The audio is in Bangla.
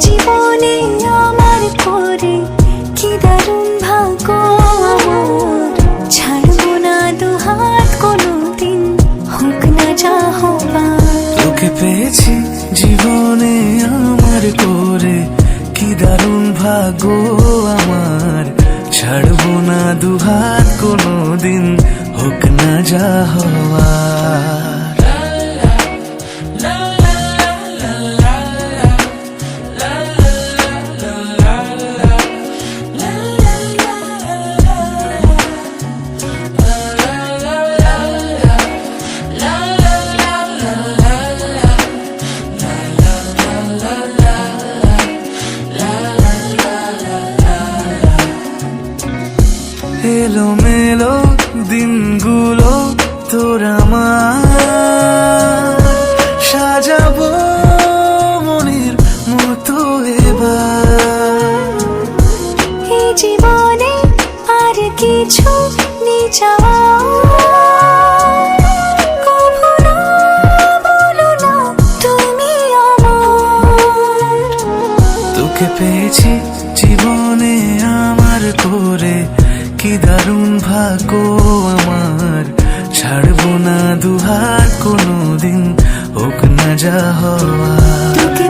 জীবনে আমার করে কি দারুণ ভাগ্য আমার, ছাড়বো না দুহাত কোনোদিন, হোক না যা হবার। তোকে পেয়েছি জীবনে আমার করে কি দারুণ ভাগ্য আমার, ছাড়বো না দুহাত কোনোদিন, হোক না যা হওয়ার। এলোমেলো দিনগুলো তোর আমার, সাজাবো মনের মতো এবার। এই জীবনে আর কিছু নেই চাওয়া, কভু না বলো না তুমি আমার। তোকে পেয়েছি জীবনে আমার করে কি দারুণ ভাগ্য আমার, ছাড়বো না দুহাত কোনোদিন, হোক না যা হওয়ার। তোকে